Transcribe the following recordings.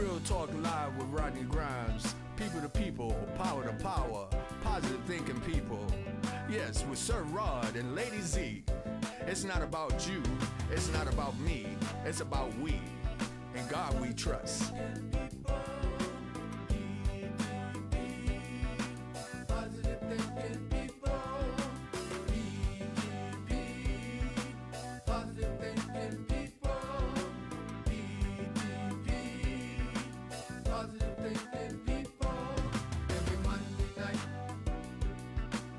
Real Talk Live with Rodney Grimes. People to people, power to power, positive thinking people. Yes, with Sir Rod and Lady Z. It's not about you, it's not about me, it's about we. In God we trust. Positive thinking people. Positive thinking people. Positive thinking people. Every Monday night,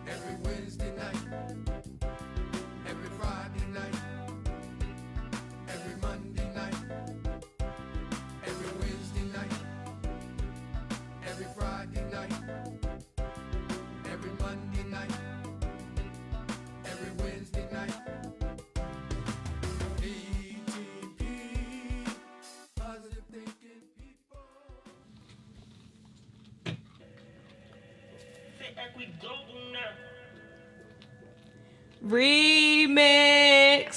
every Wednesday night, every Friday night, every Monday night, every Wednesday night, every Friday night, every Monday night, every Wednesday night. ATP, positive thinking people. Remix.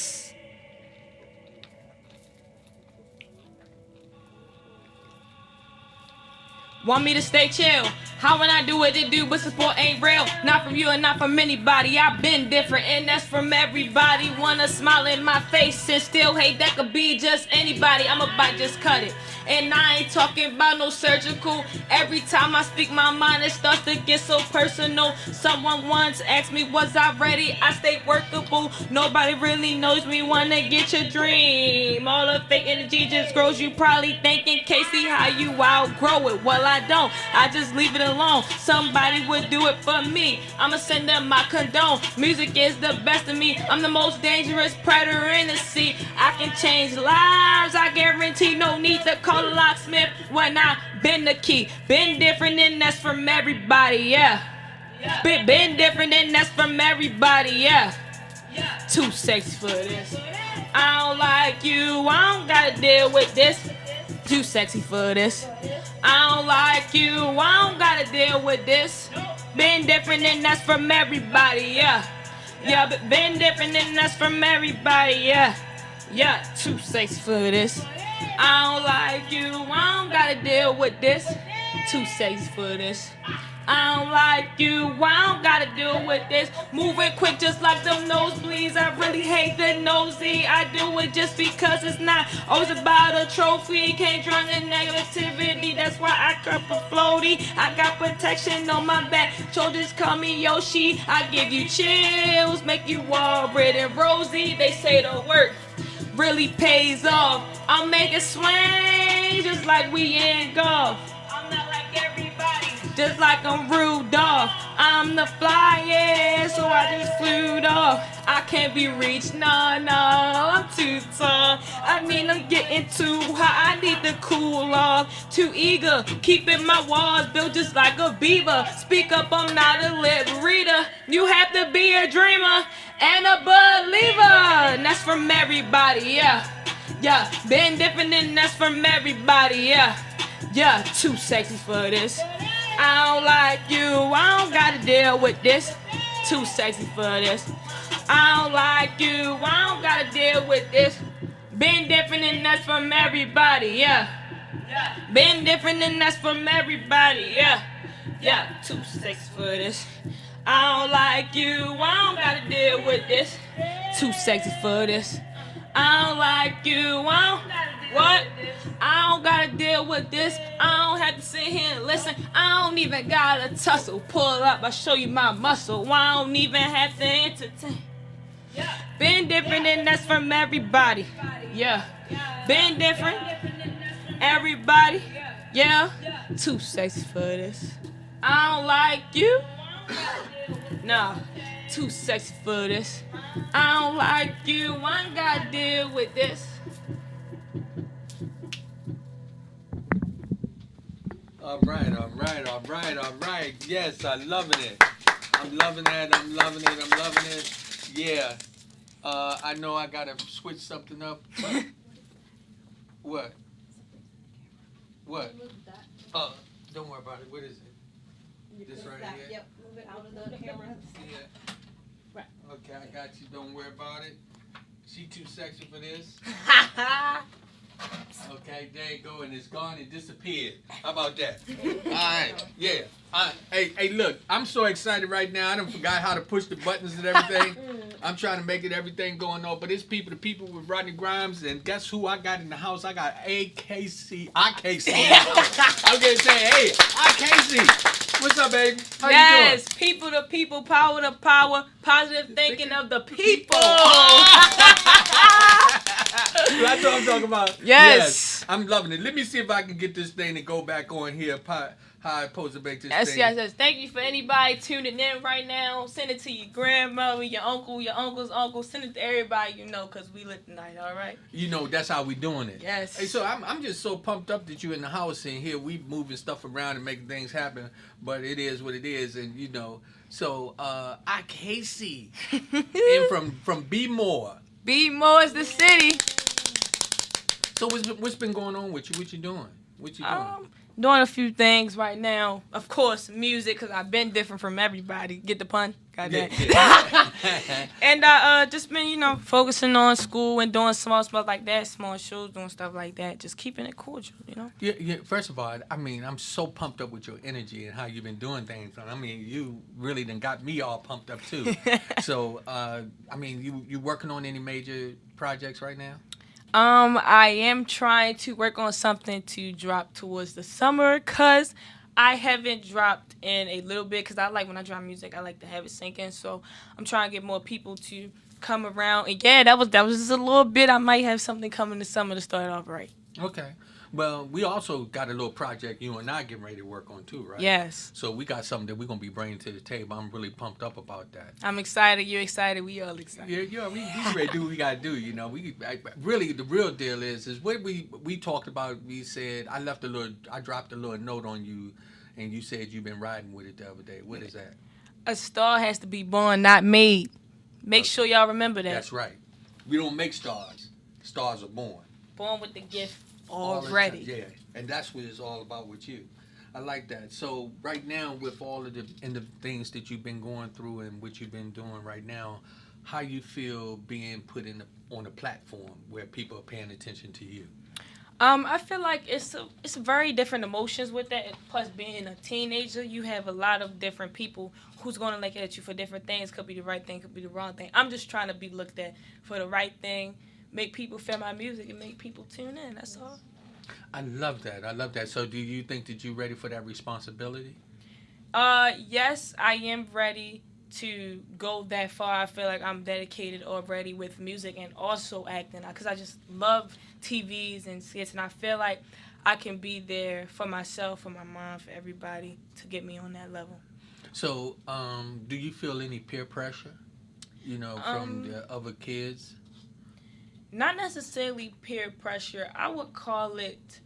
Want me to stay chill? How when I do what it do, but support ain't real. Not from you and not from anybody. I've been different and that's from everybody. Wanna smile in my face and still hate, that could be just anybody. I'm about just cut it. And I ain't talking about no surgical. Every time I speak my mind, it starts to get so personal. Someone once asked me, was I ready? I stay workable. Nobody really knows me, wanna get your dream. All the fake energy just grows. You probably thinking, Casey, how you outgrow it? Well, I don't. I just leave it alone. Somebody would do it for me. I'ma send them my condone. Music is the best of me. I'm the most dangerous predator in the sea. I can change lives. I guarantee no need to call a locksmith when I bend the key. Been different and that's from everybody, yeah. Been different and that's from everybody, yeah. Too sexy for this. I don't like you. I don't gotta deal with this. Too sexy for this. I don't like you. I don't gotta deal with this. Been different and that's from everybody, yeah. Yeah, but been different and that's from everybody, yeah. Yeah, too sexy for this. I don't like you. I don't gotta deal with this. Too sexy for this. I don't like you. I don't gotta deal with this. Moving quick just like them nosebleeds. I really hate the nosy. I do it just because it's not always about a trophy. Can't drown in negativity. That's why I cup a floaty. I got protection on my back. Shoulders call me Yoshi. I give you chills, make you all red and rosy. They say the work really pays off. I'll make it swing just like we in golf. I'm not like everybody, just like I'm Rudolph. I'm the flyest, so I just flew off. I can't be reached, no, I'm too tall. I mean, I'm getting too hot, I need to cool off. Too eager, keeping my walls built just like a beaver. Speak up, I'm not a lip reader. You have to be a dreamer and a believer. And that's from everybody, yeah. Yeah, been different and that's from everybody, yeah. Yeah, too sexy for this. I don't like you, I don't gotta deal with this. Too sexy for this. I don't like you, I don't gotta deal with this. Been different and that's from everybody, yeah. Been different and that's from everybody, yeah. Yeah, too sexy for this. I don't like you, I don't gotta deal with this. Too sexy for this. I don't like you, I don't, what? I don't gotta deal with this. I don't have to sit here and listen. I don't even gotta tussle. Pull up, I show you my muscle. I don't even have to entertain. Been different and that's from everybody. Yeah. Been different. Everybody. Yeah. Too sexy for this. I don't like you. Nah. Too sexy for this. I don't like you. I ain't gotta deal with this. All right. Yes, I'm loving it. I'm loving it. Yeah. I know I gotta switch something up. What? Don't worry about it. What is it? This right here? Yep, move it out of the camera. Yeah. Right. Okay, I got you. Don't worry about it. She too sexy for this. Okay, there you go, and it's gone and disappeared. How about that? All right, yeah. Hey, look, I'm so excited right now. I done forgot how to push the buttons and everything. I'm trying to make it everything going on, but it's people to people with Rodney Grimes, and guess who I got in the house? I got Ikaci. I'm gonna say, hey, Ikaci. What's up, baby? How you doing? Yes, people to people, power to power, positive thinking of the people. That's what I'm talking about. Yes. I'm loving it. Let me see if I can get this thing to go back on here. How I supposed to make this thing. Yes. Thank you for anybody tuning in right now. Send it to your grandmother, your uncle, your uncle's uncle. Send it to everybody you know, because we lit tonight, all right? You know, that's how we doing it. Yes. Hey, so I'm just so pumped up that you in the house and here we moving stuff around and making things happen. But it is what it is, and you know. So Ikaci, and from B More. B More is the city. So what's been going on with you? What you doing? Doing a few things right now. Of course, music, because I've been different from everybody. Get the pun? Got that. Yeah. And just been, focusing on school and doing small stuff like that, small shows, doing stuff like that. Just keeping it cordial, Yeah. First of all, I mean, I'm so pumped up with your energy and how you've been doing things. I mean, you really done got me all pumped up too. So, I mean, you working on any major projects right now? I am trying to work on something to drop towards the summer, because I haven't dropped in a little bit, because when I drop music, I like to have it sink in. So I'm trying to get more people to come around. And yeah, that was just a little bit. I might have something coming this summer to start off right. Okay. Well, we also got a little project you and I getting ready to work on too, right? Yes. So we got something that we're going to be bringing to the table. I'm really pumped up about that. I'm excited. You're excited. We all excited. Yeah, we ready to do what we got to do, really, the real deal is what we talked about. We said, I dropped a little note on you, and you said you've been riding with it the other day. What is that? A star has to be born, not made. Make sure y'all remember that. That's right. We don't make stars. Stars are born. Born with the gift already. Yeah, and that's what it's all about with you. I like that. So right now, with all of the things that you've been going through and what you've been doing right now, how you feel being put on a platform where people are paying attention to you? I feel like it's very different emotions with that. Plus, being a teenager, you have a lot of different people who's going to look at you for different things. Could be the right thing, could be the wrong thing. I'm just trying to be looked at for the right thing, make people feel my music, and make people tune in. That's all. I love that. So do you think that you're ready for that responsibility? Yes, I am ready to go that far. I feel like I'm dedicated already with music and also acting, because I just love TVs and skits, and I feel like I can be there for myself, for my mom, for everybody to get me on that level. So, do you feel any peer pressure, from the other kids? Not necessarily peer pressure. I would call it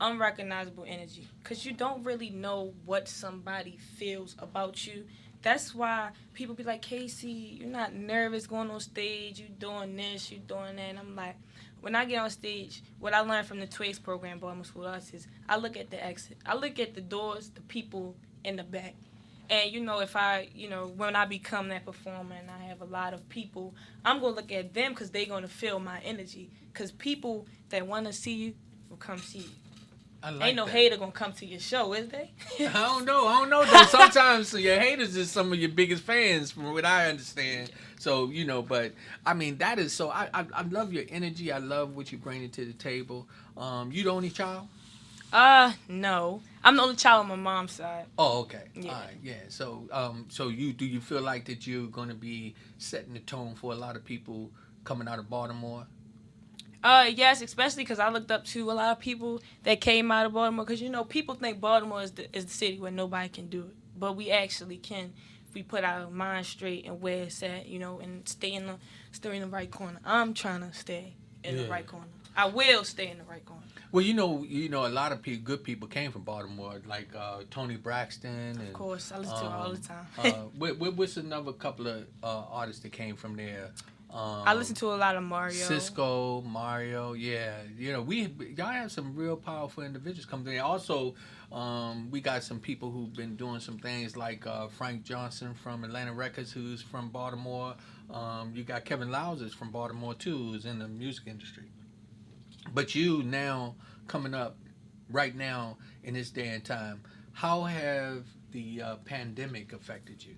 unrecognizable energy, because you don't really know what somebody feels about you. That's why people be like, Casey, you're not nervous going on stage, you doing this, you doing that. And I'm like, when I get on stage, what I learned from the Twigs program, Baltimore School of Arts, is I look at the exit. I look at the doors, the people in the back. And, if I, when I become that performer and I have a lot of people, I'm going to look at them, because they're going to feel my energy. Because people that want to see you will come see you. Ain't no hater going to come to your show, is they? I don't know. Though. Sometimes your haters is some of your biggest fans, from what I understand. So, but, I mean, that is so, I love your energy. I love what you bring to the table. You the only child? No. I'm the only child on my mom's side. Oh, okay. Yeah. All right, yeah. So, do you feel like that you're going to be setting the tone for a lot of people coming out of Baltimore? Yes, especially because I looked up to a lot of people that came out of Baltimore. Because, people think Baltimore is the city where nobody can do it. But we actually can if we put our mind straight and where it's at, and stay in the right corner. I'm trying to stay in the right corner. I will stay in the right corner. Well, a lot of good people came from Baltimore, like Tony Braxton. Of course, I listen to her all the time. What's another couple of artists that came from there? I listen to a lot of Mario. Cisco, Mario, yeah. Y'all have some real powerful individuals come there. Also, we got some people who've been doing some things like Frank Johnson from Atlantic Records, who's from Baltimore. You got Kevin Lowes from Baltimore too, who's in the music industry. But you now coming up right now in this day and time, how have the pandemic affected you?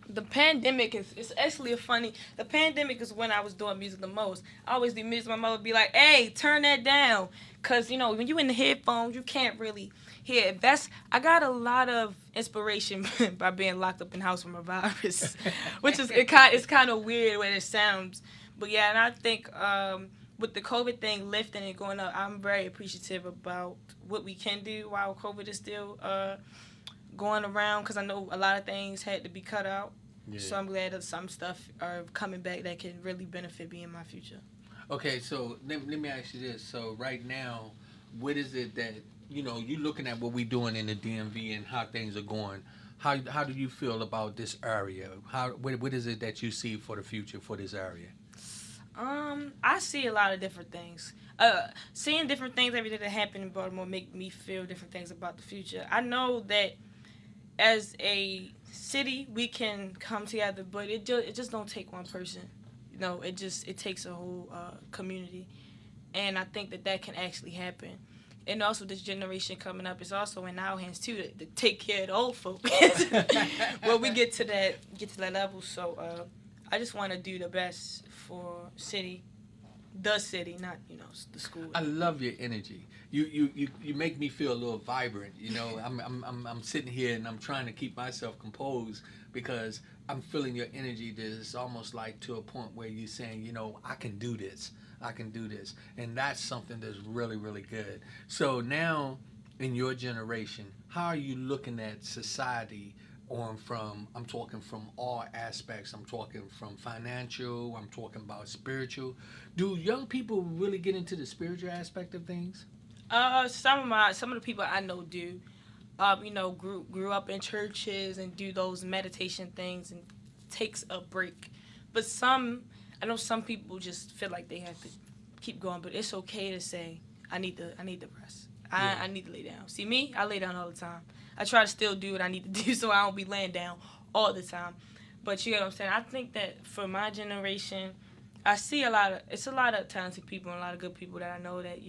The pandemic is it's actually a funny. The pandemic is when I was doing music the most. I always do music. My mother would be like, "Hey, turn that down," cause you know when you in the headphones, you can't really hear it. That's I got a lot of inspiration by being locked up in the house from a virus, which is it's kind of weird when it sounds, but yeah, and I think with the COVID thing lifting and going up, I'm very appreciative about what we can do while COVID is still going around because I know a lot of things had to be cut out. Yeah. So I'm glad that some stuff are coming back that can really benefit me in my future. Okay, so let me ask you this. So right now, what is it that, you looking at what we're doing in the DMV and how things are going, how do you feel about this area? What is it that you see for the future for this area? I see a lot of different things. Seeing different things every day that happen in Baltimore make me feel different things about the future. I know that as a city we can come together, but it just don't take one person. It takes a whole community, and I think that can actually happen. And also this generation coming up is also in our hands too to take care of the old folks when we get to that level. So I just want to do the best for the city, not the school. I love your energy. You make me feel a little vibrant. I'm sitting here and I'm trying to keep myself composed because I'm feeling your energy. That's almost like to a point where you're saying, I can do this. I can do this, and that's something that's really, really good. So now, in your generation, how are you looking at society? I'm talking from all aspects. I'm talking from financial. I'm talking about spiritual. Do young people really get into the spiritual aspect of things? Some of the people I know do. Grew up in churches and do those meditation things and takes a break. But I know some people just feel like they have to keep going. But it's okay to say I need to rest. I need to lay down. See me, I lay down all the time. I try to still do what I need to do so I don't be laying down all the time. But you know what I'm saying? I think that for my generation, I see a lot of talented people and a lot of good people that I know that,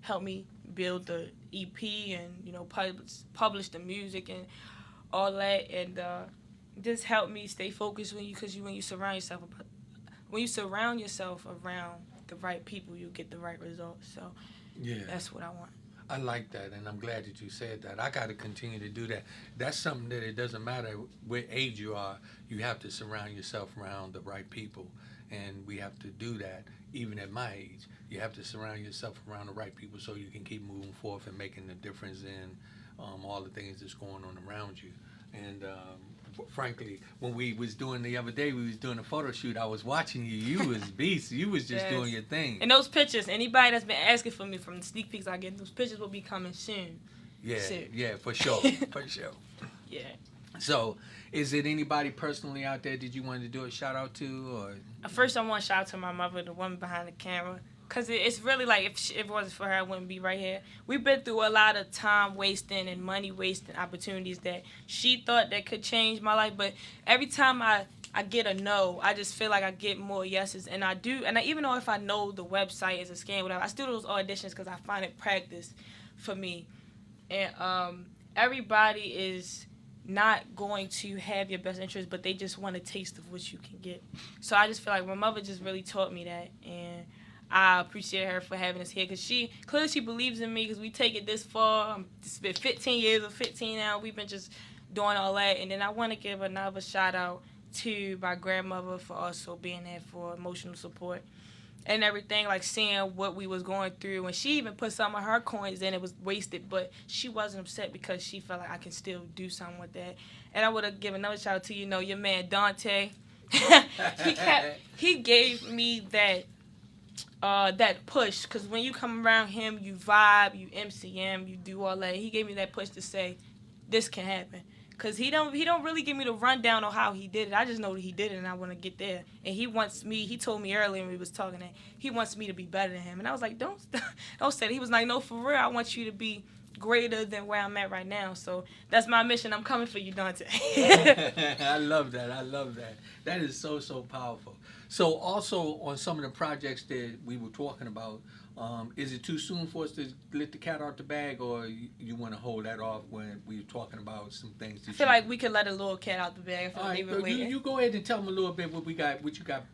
help me build the EP and, publish the music and all that. And just help me stay focused when you surround yourself around the right people, you get the right results. So that's what I want. I like that, and I'm glad that you said that. I got to continue to do that. That's something that it doesn't matter what age you are, you have to surround yourself around the right people, and we have to do that even at my age. You have to surround yourself around the right people so you can keep moving forth and making a difference in all the things that's going on around you. And frankly, when we was doing the other day, we was doing a photo shoot, I was watching you. You was beast. You was just doing your thing. And those pictures, anybody that's been asking for me from the sneak peeks I get, those pictures will be coming soon. Yeah, for sure. For sure. Yeah. So, is it anybody personally out there that you wanted to do a shout out to? Or first, I want to shout out to my mother, the woman behind the camera. Because it's really like, if it wasn't for her, I wouldn't be right here. We've been through a lot of time wasting and money wasting opportunities that she thought that could change my life. But every time I get a no, I just feel like I get more yeses. And I do. And even though if I know the website is a scam, whatever, I still do those auditions because I find it practice for me. And everybody is not going to have your best interest, but they just want a taste of what you can get. So I just feel like my mother just really taught me that. And I appreciate her for having us here because she believes in me because we take it this far. It's been 15 years or 15 now. We've been just doing all that. And then I want to give another shout out to my grandmother for also being there for emotional support and everything, like seeing what we was going through. And she even put some of her coins in. It was wasted, but she wasn't upset because she felt like I can still do something with that. And I would have given another shout out to, your man Dante. He gave me that push, because when you come around him, you vibe, you MCM, you do all that. He gave me that push to say, this can happen. Because he don't really give me the rundown on how he did it. I just know that he did it, and I want to get there. And he told me earlier when we was talking that he wants me to be better than him. And I was like, don't say that. He was like, no, for real, I want you to be greater than where I'm at right now. So that's my mission. I'm coming for you, Dante. I love that. That is so, so powerful. So also on some of the projects that we were talking about, is it too soon for us to let the cat out the bag, or you want to hold that off when we were talking about some things? I feel like we could let a little cat out the bag. I feel like they've been waiting. You go ahead and tell them a little bit what you got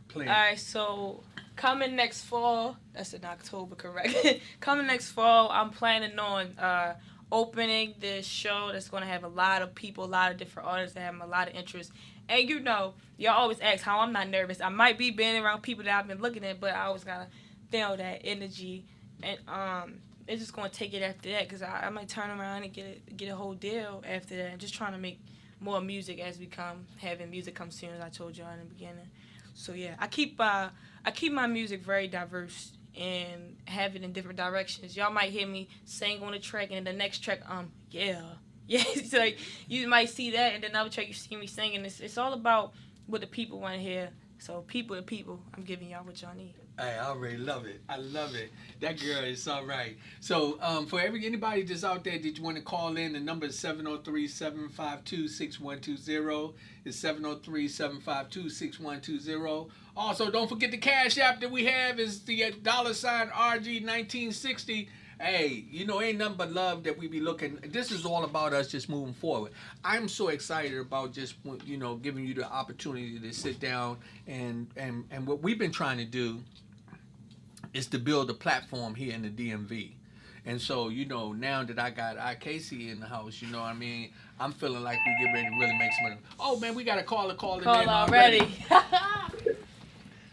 planned. All right, so coming next fall, that's in October, correct? Coming next fall, I'm planning on opening this show that's going to have a lot of people, a lot of different artists that have a lot of interest. And y'all always ask how I'm not nervous. I might be being around people that I've been looking at, but I always got to feel that energy. And it's just going to take it after that, because I might turn around and get a whole deal after that. I'm just trying to make more music as we having music come soon, as I told y'all in the beginning. So yeah, I keep my music very diverse and have it in different directions. Y'all might hear me sing on a track, and the next track, yeah, it's like you might see that, and then another track you see me singing. It's all about what the people want to hear. So people to people, I'm giving y'all what y'all need. Hey, I already love it. I love it. That girl is all right. So for anybody that's out there that you want to call in, the number is 703-752-6120. It's 703-752-6120. Also, don't forget the Cash App that we have is the $RG1960. Hey, ain't nothing but love that we be looking. This is all about us just moving forward. I'm so excited about just, giving you the opportunity to sit down and what we've been trying to do is to build a platform here in the DMV. And so, now that I got Ikaci in the house, I'm feeling like we get ready to really make some money. Oh, man, we got a caller calling in already.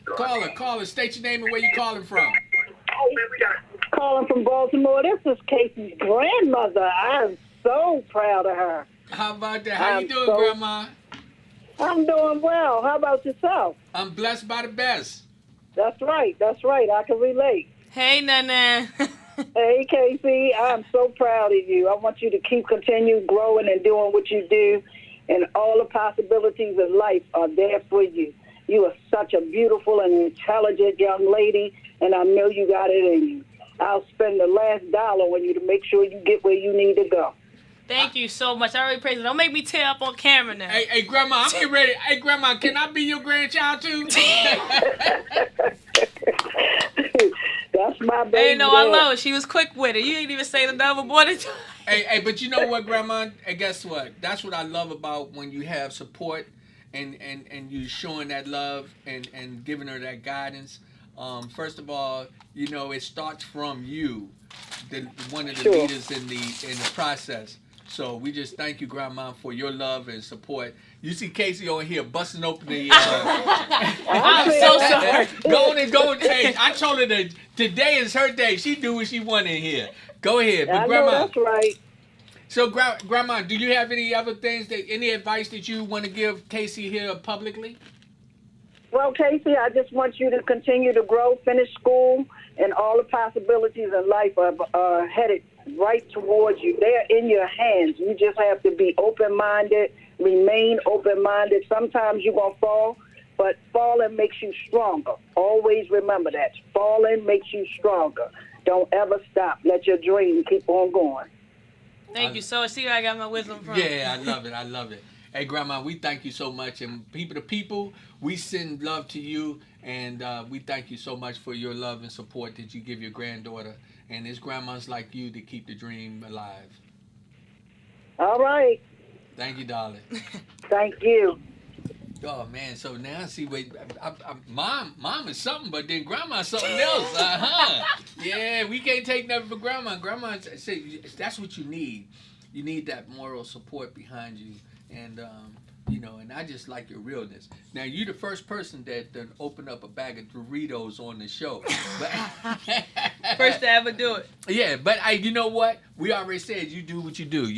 Caller, state your name and where you calling from. Calling from Baltimore. This is Casey's grandmother. I'm so proud of her. How about that? How you doing, Grandma? I'm doing well. How about yourself? I'm blessed by the best. That's right. I can relate. Hey, Nana. Hey, Casey. I'm so proud of you. I want you to continue growing and doing what you do, and all the possibilities in life are there for you. You are such a beautiful and intelligent young lady, and I know you got it in you. I'll spend the last dollar on you to make sure you get where you need to go. Thank you so much. I really praise it. Don't make me tear up on camera now. Hey, Grandma, I'm getting ready. Hey, Grandma, can I be your grandchild too? That's my baby. Hey, no, I love it. She was quick with it. You didn't even say the number more than time. Hey, but you know what, Grandma? Hey, guess what? That's what I love about when you have support and you showing that love and giving her that guidance. First of all, it starts from you, one of the leaders in the process. So we just thank you, Grandma, for your love and support. You see Casey over here busting open the. I'm so sorry. Go on. Hey, I told her that today is her day. She do what she want in here. Go ahead, but I Grandma. know that's right. So, Grandma, do you have any other things any advice that you want to give Casey here publicly? Well, Casey, I just want you to continue to grow, finish school, and all the possibilities in life are headed right towards you. They're in your hands. You just have to be open-minded, remain open-minded. Sometimes you're going to fall, but falling makes you stronger. Always remember that. Falling makes you stronger. Don't ever stop. Let your dream keep on going. Thank you so. See where I got my wisdom from. Yeah, I love it. Hey, Grandma, we thank you so much. And people to people, we send love to you. And we thank you so much for your love and support that you give your granddaughter. And it's grandmas like you that keep the dream alive. All right. Thank you, darling. Thank you. Oh, man. So now I see Mom is something, but then Grandma's something else. Yeah, we can't take nothing for Grandma. Grandma, say, that's what you need. You need that moral support behind you. And, and I just like your realness. Now, you're the first person that opened up a bag of Doritos on the show. But first to ever do it. Yeah, but you know what? We already said you do what you do,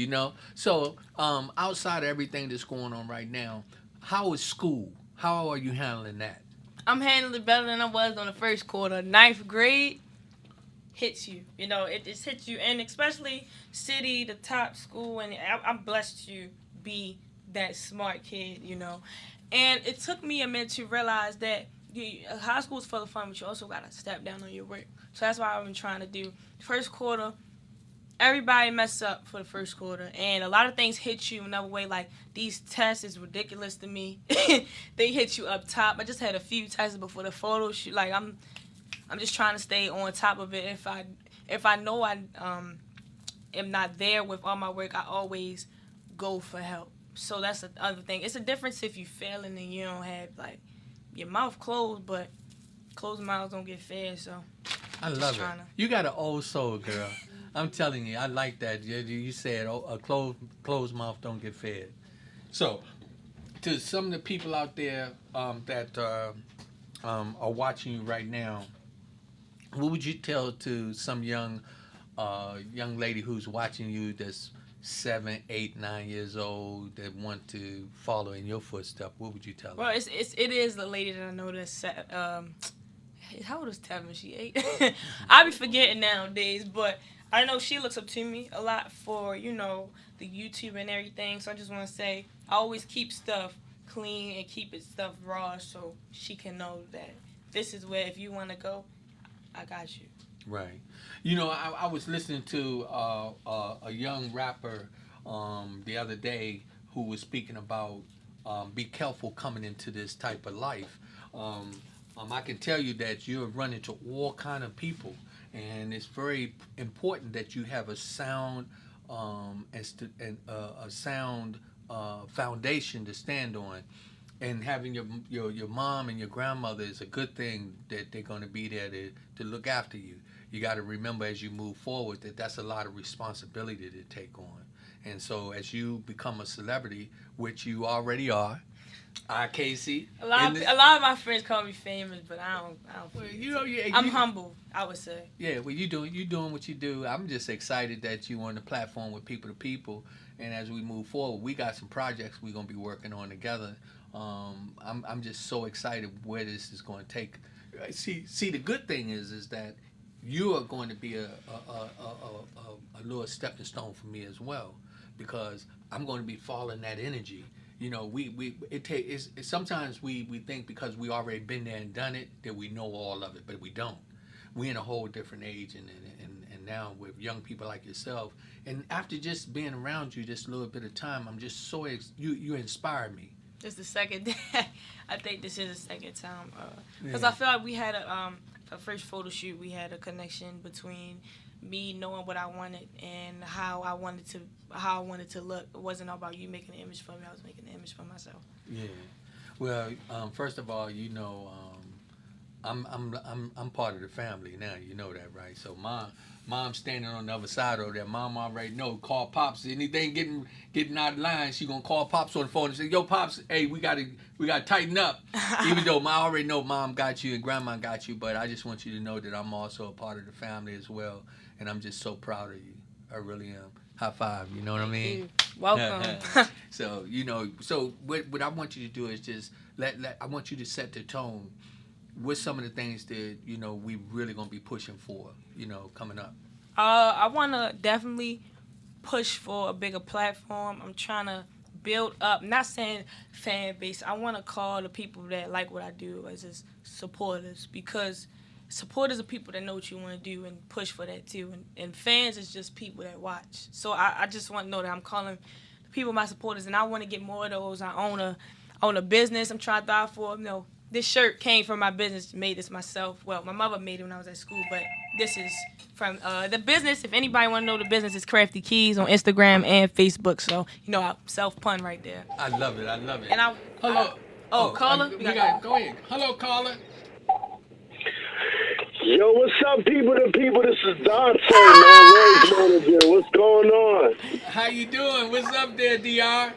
So, outside of everything that's going on right now, how is school? How are you handling that? I'm handling it better than I was on the first quarter. 9th grade hits you. It just hits you. And especially City, the top school. And I'm blessed to be that smart kid, And it took me a minute to realize that high school is full of fun, but you also got to step down on your work. So that's why I've been trying to do. First quarter, everybody mess up for the first quarter, and a lot of things hit you another way. Like, these tests is ridiculous to me. They hit you up top. I just had a few tests before the photo shoot. Like, I'm just trying to stay on top of it. If I know I am not there with all my work, I always go for help. So that's the other thing. It's a difference if you failing and you don't have, like, your mouth closed, but closed mouths don't get fed. So I love it. You got an old soul, girl. I'm telling you, I like that. You said a closed mouth don't get fed. So, to some of the people out there that are watching you right now, what would you tell to some young lady who's watching you that's 7, 8, 9 years old that want to follow in your footsteps? What would you tell her? Well, it is the lady that I know that's how old is Tevin? She 8. I be forgetting nowadays, but I know she looks up to me a lot for, the YouTube and everything. So I just want to say I always keep stuff clean and keep stuff raw so she can know that this is where, if you want to go, I got you. Right. I was listening to a young rapper the other day who was speaking about be careful coming into this type of life. I can tell you that you're running into all kind of people, and it's very important that you have a sound foundation to stand on. And having your mom and your grandmother is a good thing, that they're going to be there to look after you. You got to remember as you move forward that that's a lot of responsibility to take on. And so as you become a celebrity, which you already are, Ikaci. A lot of my friends call me famous, but I don't. Well, I'm humble, I would say. Yeah, well, you doing what you do. I'm just excited that you're on the platform with people to people, and as we move forward, we got some projects we're gonna be working on together. I'm just so excited where this is going to take. See, the good thing is that you are going to be a little stepping stone for me as well, because I'm going to be following that energy. Sometimes we think because we already been there and done it that we know all of it, but we don't. We're in a whole different age, and now with young people like yourself, and after just being around you just a little bit of time, I'm just so you inspire me. This is the second. I think this is the second time, because I feel like we had a first photo shoot. We had a connection between me knowing what I wanted and how I wanted to look. It wasn't all about you making an image for me. I was making an image for myself. Yeah. Well, first of all, I'm part of the family now. You know that, right? So Mom's standing on the other side of that. Mom already know. Call Pops. Anything getting out of line, she gonna call Pops on the phone and say, "Yo, Pops, hey, we gotta tighten up." Even though I already know Mom got you and Grandma got you, but I just want you to know that I'm also a part of the family as well, and I'm just so proud of you. I really am. High five. You know what I mean? Welcome. So what I want you to do is just I want you to set the tone. What's some of the things that we really gonna be pushing for, coming up? I wanna definitely push for a bigger platform. I'm trying to build up, not saying fan base. I wanna call the people that like what I do as just supporters, because supporters are people that know what you want to do and push for that too. And fans is just people that watch. So I just want to know that I'm calling people my supporters, and I want to get more of those. I own a business. I'm trying to die for. This shirt came from my business. Made this myself. Well, my mother made it when I was at school, but this is from the business. If anybody want to know the business, it's Crafty Keys on Instagram and Facebook. So I self-pun right there. I love it. And hello. Caller. Go ahead. Hello, caller. Yo, what's up, people to people? This is Dante, man, Rose manager. What's going on? How you doing? What's up there, DR?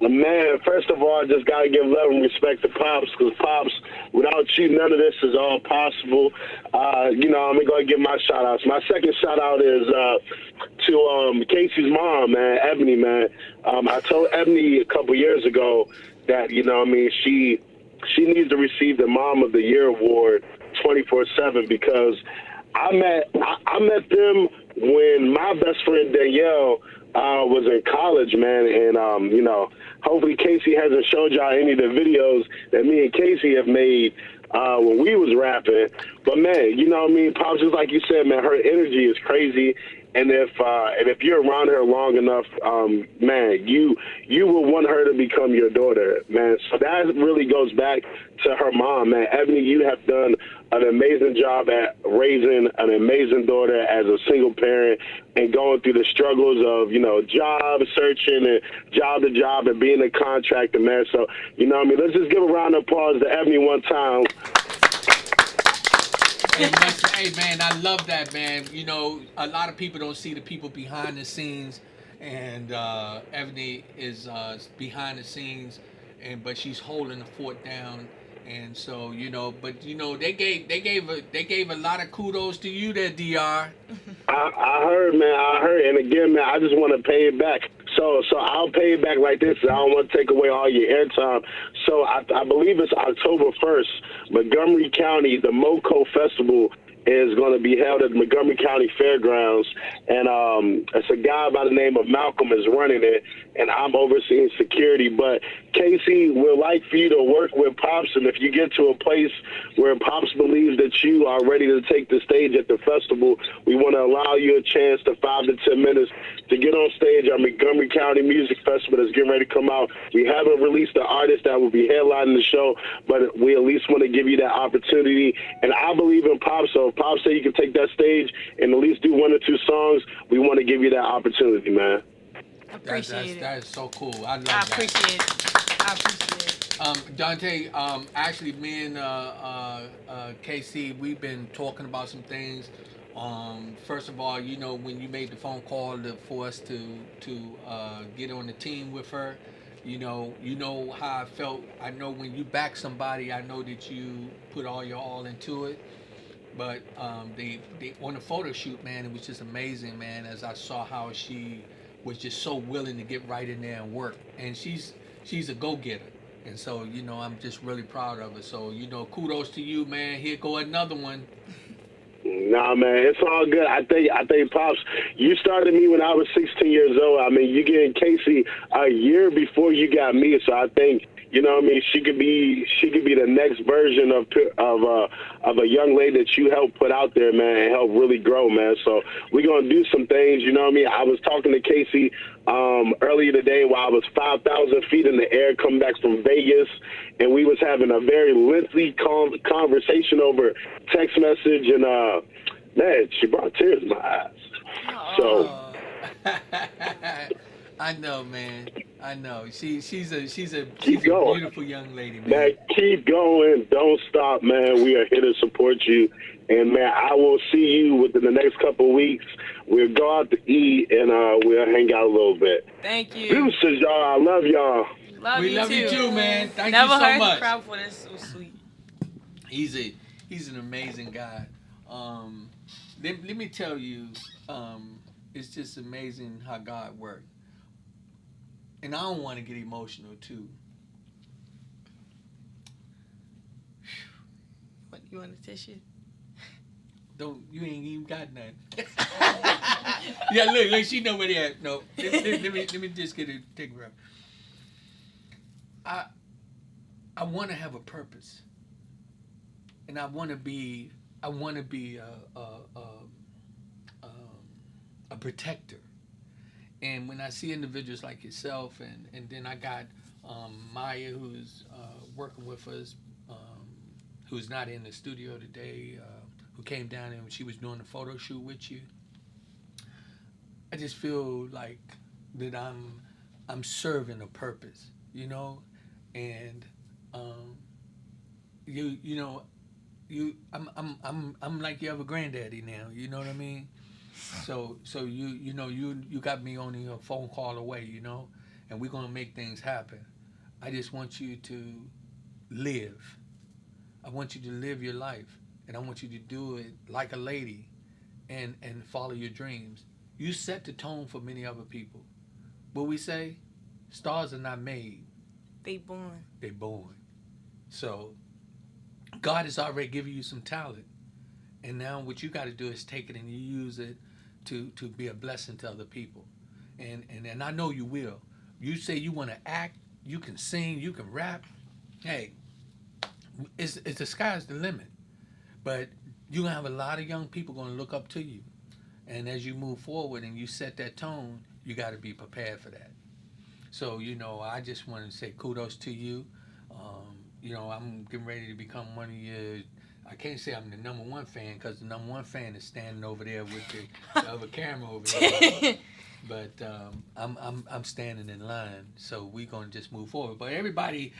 Man, first of all, I just got to give love and respect to Pops, because Pops, without you, none of this is all possible. I'm going to go and give my shout-outs. My second shout-out is to Casey's mom, man, Ebony, man. I told Ebony a couple years ago that, she needs to receive the Mom of the Year award 24/7, because I met them when my best friend Danielle was in college, man, and hopefully Casey hasn't showed y'all any of the videos that me and Casey have made when we was rapping. But man, you know what I mean? Pops, just like you said, man, her energy is crazy. And if you're around her long enough, man, you will want her to become your daughter, man. So that really goes back to her mom, man. Ebony, you have done an amazing job at raising an amazing daughter as a single parent and going through the struggles of, job searching and job to job and being a contractor, man. So, you know what I mean? Let's just give a round of applause to Ebony one time. Hey man, I love that, man. A lot of people don't see the people behind the scenes, and Ebony is behind the scenes, but she's holding the fort down. And so they gave a lot of kudos to you there, Dr. I heard, man. And again, man, I just want to pay it back. So I'll pay it back like this. I don't want to take away all your airtime. So I believe it's October 1st. Montgomery County, the MoCo Festival is going to be held at Montgomery County Fairgrounds. And it's a guy by the name of Malcolm is running it, and I'm overseeing security. But Casey, we'd like for you to work with Pops, and if you get to a place where Pops believes that you are ready to take the stage at the festival, we want to allow you a chance to 5 to 10 minutes to get on stage at Montgomery County Music Festival that's getting ready to come out. We haven't released the artist that will be headlining the show, but we at least want to give you that opportunity. And I believe in Pops, so if Pops say you can take that stage and at least do 1 or 2 songs, we want to give you that opportunity, man. Appreciate it. That is so cool. I love that. I appreciate it. Dante, actually, me and KC, we've been talking about some things. First of all, when you made the phone call for us to get on the team with her, you know how I felt. I know when you back somebody, I know that you put all your all into it. But they on the photo shoot, man, it was just amazing, man. As I saw how she was just so willing to get right in there and work, and she's a go-getter, and so I'm just really proud of her. So kudos to you, man. Here go another one. Nah, man, it's all good. I think Pops, you started me when I was 16 years old. I mean, you getting Casey a year before you got me, so I think. She could be the next version of a young lady that you helped put out there, man, and help really grow, man. So we're gonna do some things. I was talking to Casey earlier today while I was 5,000 feet in the air, coming back from Vegas, and we was having a very lengthy conversation over text message, and man, she brought tears to my eyes. So. I know, man. I know. She's a going. Beautiful young lady, man. Man, keep going. Don't stop, man. We are here to support you. And, man, I will see you within the next couple of weeks. We'll go out to eat, and we'll hang out a little bit. Thank you. Deuces, y'all. I love y'all. We love you too, man. Thank Never you so heard much. the crowd before. That's so sweet. He's an amazing guy. Let me tell you, it's just amazing how God works. And I don't want to get emotional too. What, you want a tissue? You ain't even got nothing. Yeah, look, she know where they at. No, let me just take a breath. I want to have a purpose, and I want to be a protector. And when I see individuals like yourself, and then I got Maya, who's working with us, who's not in the studio today, who came down and she was doing the photo shoot with you. I just feel like that I'm serving a purpose, and I'm like you have a granddaddy now, you know what I mean? So you got me only a phone call away, and we're gonna make things happen. I just want you to live. I want you to live your life, and I want you to do it like a lady, and follow your dreams. You set the tone for many other people. What we say, stars are not made. They born. They born. So God has already given you some talent. And now what you got to do is take it and you use it to be a blessing to other people. And I know you will. You say you want to act, you can sing, you can rap. Hey, it's the sky's the limit. But you're gonna have a lot of young people gonna look up to you. And as you move forward and you set that tone, you got to be prepared for that. So, I just want to say kudos to you. I'm getting ready to become one of your, I can't say I'm the number one fan because the number one fan is standing over there with the other camera over there. But I'm standing in line, so we're gonna just move forward. But everybody,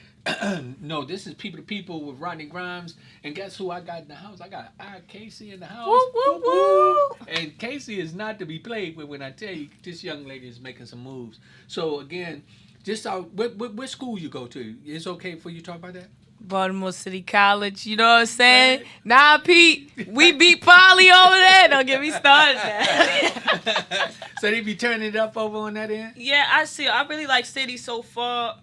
know this is People to People with Rodney Grimes, and guess who I got in the house? I got Ikaci in the house. Woo, woo, woo. And Casey is not to be played with when I tell you this young lady is making some moves. So again, just what school you go to? It's okay for you to talk about that? Baltimore City College, you know what I'm saying? Nah, Pete, we beat Polly over there. Don't get me started. So they be turning it up over on that end? Yeah, I really like City so far.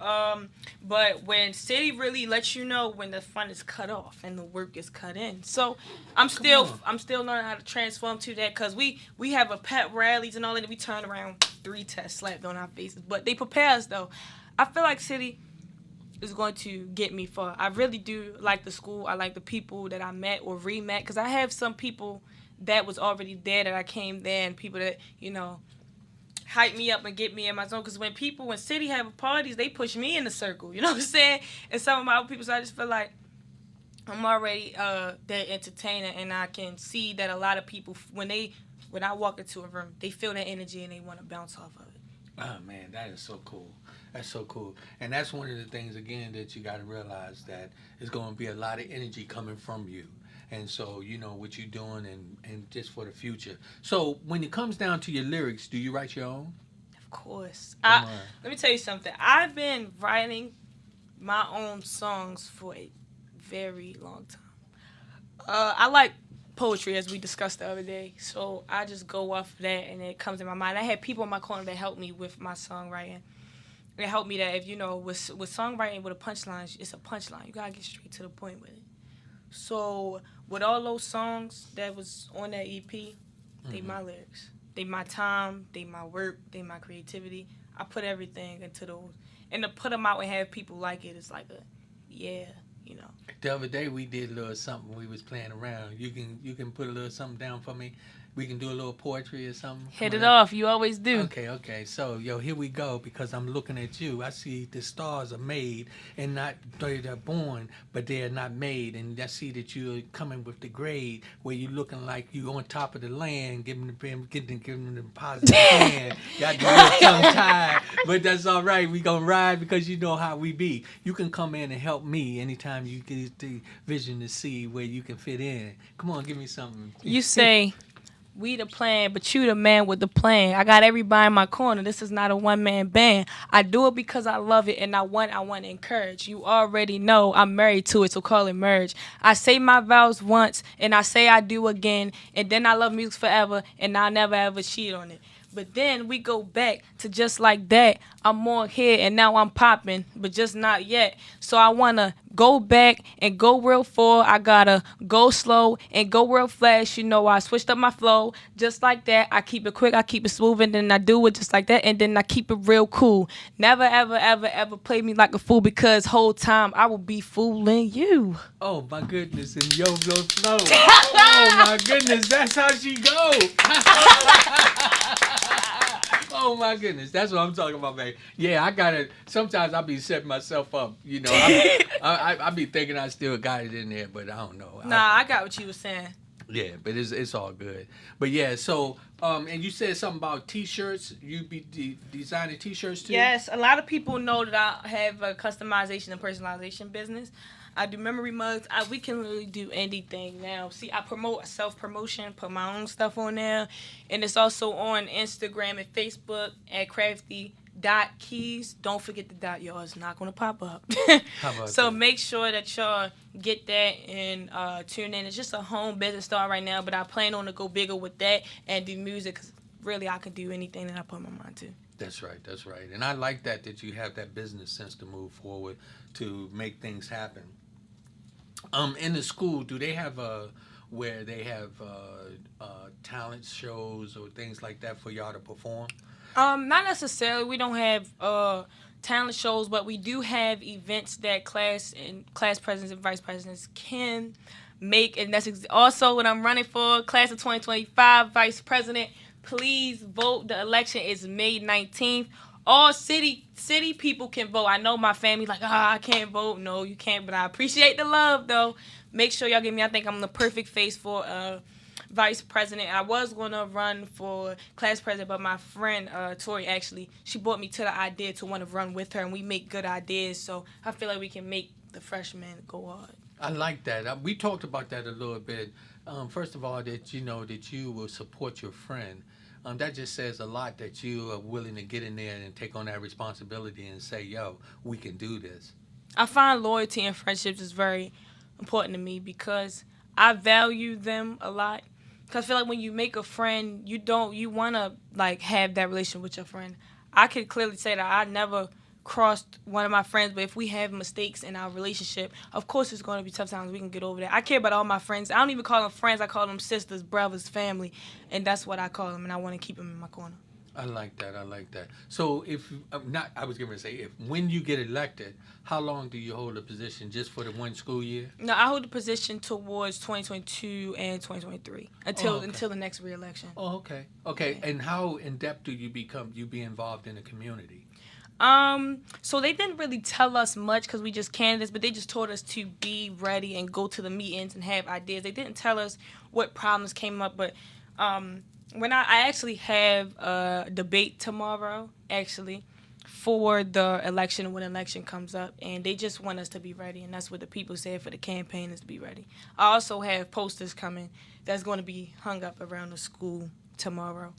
But when City really lets you know when the fun is cut off and the work is cut in. So I'm still learning how to transform to that because we have a pep rallies and all that. We turn around 3 tests slapped on our faces. But they prepare us though. I feel like City is going to get me far. I really do like the school. I like the people that I met or re-met because I have some people that was already there that I came there and people that, hype me up and get me in my zone. Because when City have parties, they push me in the circle. You know what I'm saying? And some of my other people, so I just feel like I'm already that entertainer and I can see that a lot of people, when I walk into a room, they feel that energy and they want to bounce off of it. Oh, man, that is so cool. That's so cool. And that's one of the things, again, that you got to realize that there's going to be a lot of energy coming from you. And so, what you're doing and just for the future. So when it comes down to your lyrics, do you write your own? Of course. Let me tell you something. I've been writing my own songs for a very long time. I like poetry, as we discussed the other day. So I just go off of that and it comes in my mind. I had people in my corner that helped me with my songwriting. It helped me that if, with songwriting with a punchline, it's a punchline. You got to get straight to the point with it. So with all those songs that was on that EP, they my lyrics. They my time, they my work, they my creativity. I put everything into those. And to put them out and have people like it is like The other day we did a little something. We was playing around. You can put a little something down for me. We can do a little poetry or something. Hit it off. You always do. Okay. So, here we go because I'm looking at you. I see the stars are made and not they're born, but they are not made. And I see that you're coming with the grade where you're looking like you on top of the land, giving them the positive hand. Got the little tongue tied, but that's all right. We gonna ride because you know how we be. You can come in and help me anytime you get the vision to see where you can fit in. Come on, give me something. You say, we the plan, but you the man with the plan. I got everybody in my corner. This is not a one-man band. I do it because I love it, and I want to encourage. You already know I'm married to it, so call it marriage. I say my vows once, and I say I do again, and then I love music forever, and I'll never ever cheat on it. But then we go back to just like that. I'm more here and now I'm popping, but just not yet. So I want to go back and go real far. I got to go slow and go real fast. I switched up my flow just like that. I keep it quick. I keep it smooth. And then I do it just like that. And then I keep it real cool. Never, ever, ever, ever play me like a fool because whole time I will be fooling you. Oh, my goodness. And yo, flow. Oh, my goodness. That's how she go. Oh my goodness, that's what I'm talking about, man. Yeah, I gotta. Sometimes I be setting myself up, I be thinking I still got it in there, but I don't know. Nah, I got what you were saying. Yeah, but it's all good. But yeah, so and you said something about T-shirts. You be designing T-shirts too. Yes, a lot of people know that I have a customization and personalization business. I do memory mugs. We can really do anything now. See, I promote self-promotion, put my own stuff on there. And it's also on Instagram and Facebook at crafty.keys. Don't forget the dot, y'all. It's not going to pop up. How about so that? make sure that y'all get that and tune in. It's just a home business start right now, but I plan on to go bigger with that and do music because really I can do anything that I put my mind to. That's right. And I like that you have that business sense to move forward, to make things happen. In the school, do they have where they have talent shows or things like that for y'all to perform? Not necessarily. We don't have talent shows, but we do have events that class presidents and vice presidents can and that's also what I'm running for, class of 2025, vice president. Please vote. The election is May 19th. All city people can vote. I know my family like, I can't vote. No, you can't, but I appreciate the love, though. Make sure y'all give me, I think I'm the perfect face for vice president. I was going to run for class president, but my friend, Tori, actually, she brought me to the idea to want to run with her, and we make good ideas, so I feel like we can make the freshmen go hard. I like that. We talked about that a little bit. First of all, that you will support your friend. That just says a lot that you are willing to get in there and take on that responsibility and say, yo, we can do this. I find loyalty and friendships is very important to me because I value them a lot. Because I feel like when you make a friend, you want to like have that relationship with your friend. I could clearly say that I never crossed one of my friends, but if we have mistakes in our relationship, of course it's going to be tough times. We can get over that. I care about all my friends. I don't even call them friends. I call them sisters, brothers, family, and that's what I call them, and I want to keep them in my corner. I like that. So I was going to say, when you get elected, how long do you hold a position, just for the one school year? No, I hold the position towards 2022 and 2023 until the next re-election. Oh, okay. Okay, yeah. And how in depth do you be involved in the community? So they didn't really tell us much because we just candidates, but they just told us to be ready and go to the meetings and have ideas. They didn't tell us what problems came up, but when I actually have a debate tomorrow, actually, for the election when election comes up, and they just want us to be ready, and that's what the people said for the campaign is to be ready. I also have posters coming that's going to be hung up around the school tomorrow.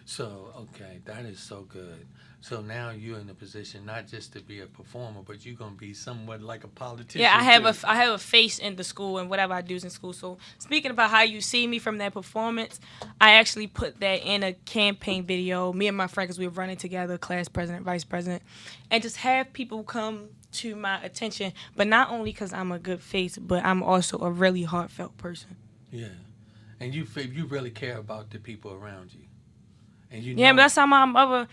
So, okay, that is so good. So now you're in a position not just to be a performer, but you're going to be somewhat like a politician. Yeah, I have a face in the school and whatever I do is in school. So speaking about how you see me from that performance, I actually put that in a campaign video, me and my friend, because we were running together, class president, vice president, and just have people come to my attention, but not only because I'm a good face, but I'm also a really heartfelt person. Yeah, and you really care about the people around you. And yeah, but that's how my mother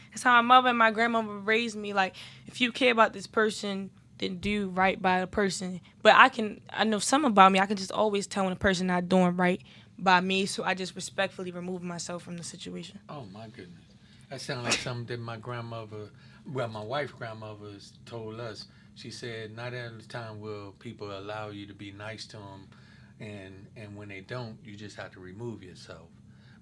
and my grandmother raised me. Like, if you care about this person, then do right by the person. But I know something about me. I can just always tell when a person not doing right by me, so I just respectfully remove myself from the situation. Oh, my goodness. That sounds like something that my wife's grandmother told us. She said, not every time will people allow you to be nice to them, and when they don't, you just have to remove yourself.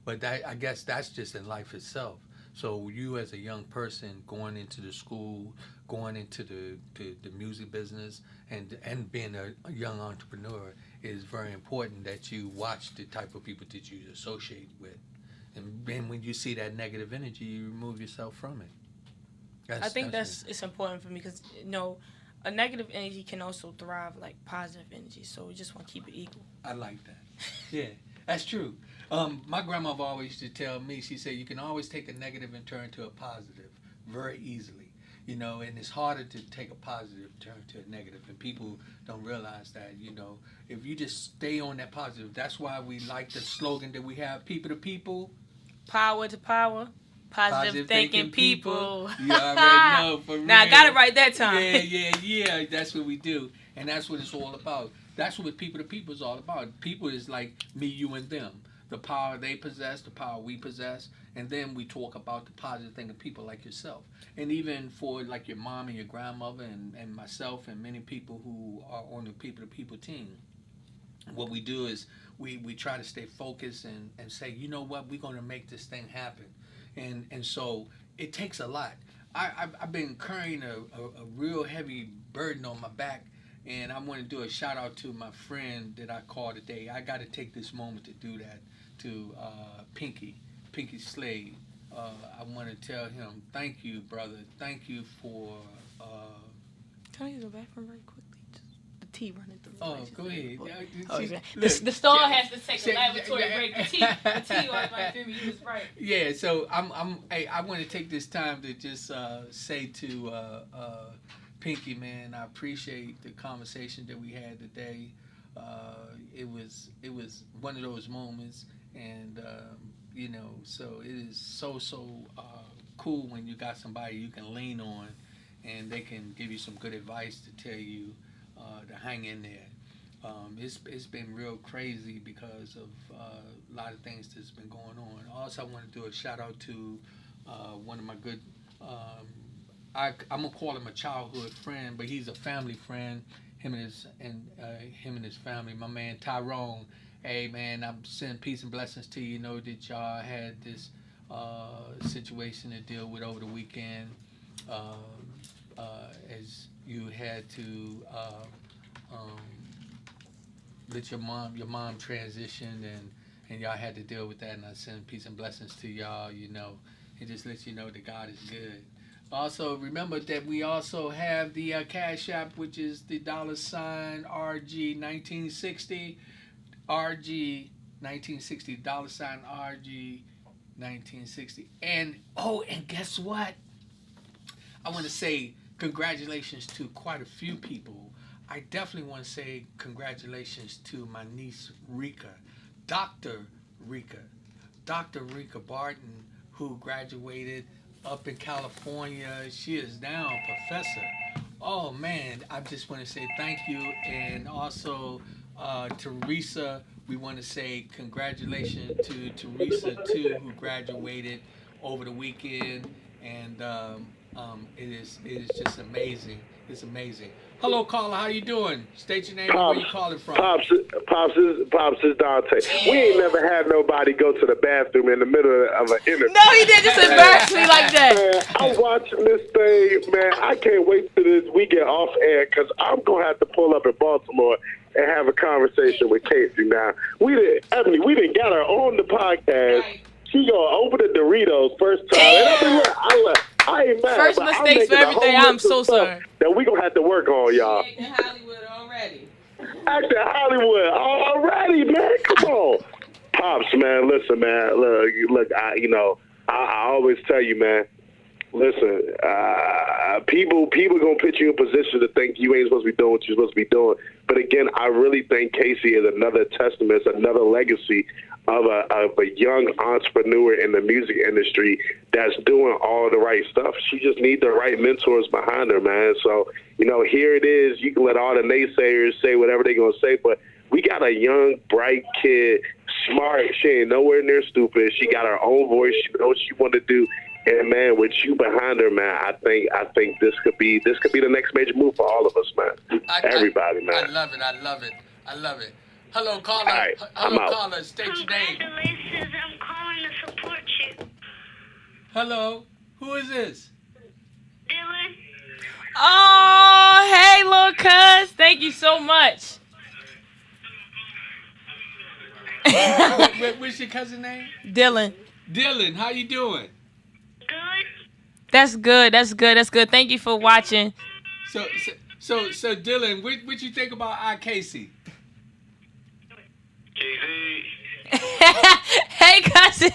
But I guess that's just in life itself. So you as a young person going into the school, going into the music business, and being a young entrepreneur is very important that you watch the type of people that you associate with. And then when you see that negative energy, you remove yourself from it. I think it's important for me because, a negative energy can also thrive like positive energy. So we just want to keep it equal. I like that. Yeah, that's true. My grandmother always used to tell me, she said, you can always take a negative and turn to a positive very easily, and it's harder to take a positive turn to a negative, and people don't realize that, if you just stay on that positive. That's why we like the slogan that we have, people to people. Power to power. Positive thinking people. You already know, for real. Now, I got it right that time. Yeah, that's what we do, and that's what it's all about. That's what people to people is all about. People is like me, you, and them. The power they possess, the power we possess, and then we talk about the positive thing of people like yourself. And even for like your mom and your grandmother and myself and many people who are on the people-to-people team, what we do is we try to stay focused and say, you know what, we're going to make this thing happen. And so it takes a lot. I've been carrying a real heavy burden on my back, and I want to do a shout out to my friend that I called today. I got to take this moment to do that, to Pinky Slade. I want to tell him, thank you, brother. Thank you for... Can I use the bathroom very quickly? Just the tea running through. Oh, go ahead. The store has to take a laboratory break. The tea was right through me. He was right. Yeah, so I want to take this time to just say to Pinky, man, I appreciate the conversation that we had today. It was one of those moments, and so it is so cool when you got somebody you can lean on, and they can give you some good advice to tell you to hang in there. It's been real crazy because of a lot of things that's been going on. Also, I want to do a shout out to one of my good. I'm gonna call him a childhood friend, but he's a family friend. Him and his family. My man Tyrone. Hey man, I'm sending peace and blessings to you. You know that y'all had this situation to deal with over the weekend, as you had to let your mom transitioned, and y'all had to deal with that. And I send peace and blessings to y'all. You know, and just let you know that God is good. Also, remember that we also have the Cash App, which is the $RG1960, RG1960, $RG1960. And guess what? I want to say congratulations to quite a few people. I definitely want to say congratulations to my niece Rika, Dr. Rika Barton, who graduated up in California. She is now a professor. Oh man, I just want to say thank you. And also Teresa, we want to say congratulations to Teresa too, who graduated over the weekend. And it is just amazing. It's amazing. Hello, caller. How you doing? State your name and where you calling from. Pops is Dante. We ain't never had nobody go to the bathroom in the middle of an interview. No, he didn't just embarrass me like that. Man, I'm watching this thing, man. I can't wait till we get off air, because I'm going to have to pull up in Baltimore and have a conversation with Casey now. Emily, we didn't get her on the podcast. She going to open the Doritos first time. And I ain't mad. First mistakes for everything. I'm so sorry. That we going to have to work on, y'all. She acting Hollywood already. Acting Hollywood already, man. Come on. Pops, man, listen, man. Look, I always tell you, man, listen, people gonna put you in position to think you ain't supposed to be doing what you're supposed to be doing. But again, I really think Casey is another testament, another legacy of a young entrepreneur in the music industry that's doing all the right stuff. She just needs the right mentors behind her, man. So, here it is. You can let all the naysayers say whatever they're going to say, but we got a young, bright kid, smart. She ain't nowhere near stupid. She got her own voice. She knows what she want to do. And, man, with you behind her, man, I think this could be the next major move for all of us, man. Everybody, man. I love it. Hello, caller. All right, Hello, caller. State your name. Congratulations, I'm calling to support you. Hello. Who is this? Dylan, Oh, hey, little cuz. Thank you so much. What's your cousin name? Dylan. Dylan. How you doing? good? That's good. Thank you for watching. So Dylan, what you think about Ikaci? Hey, cousin.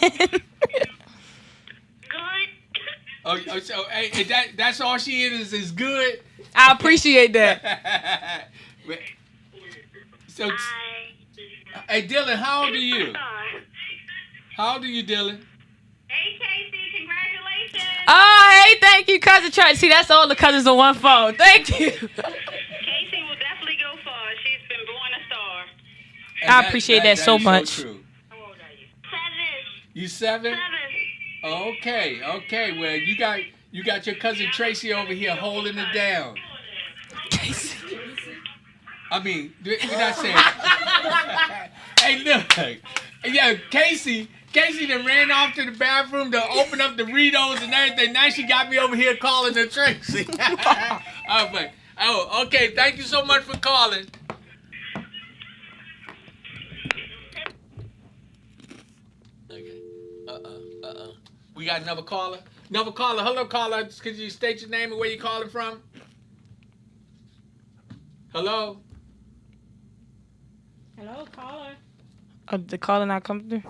Good. So hey, that's all she is good. I appreciate that. So, hey Dylan, how old are you? Star. How old are you, Dylan? Hey, Casey, congratulations. Oh, hey, thank you, cousin Trent. See, that's all the cousins on one phone. Thank you. Casey will definitely go far. She's been born a star. And I appreciate that so is much. So true. How old are you? 7. You 7? 7. Okay. Well, you got your cousin Tracy over here holding it down. I mean, we're not saying. Hey, look. Yeah, Casey done ran off to the bathroom to open up the Doritos and everything. Now she got me over here calling her Tracy. Okay. Thank you so much for calling. Okay. We got another caller. Hello, caller. Could you state your name and where you calling from? Hello. Hello, caller. Oh, the caller not coming through?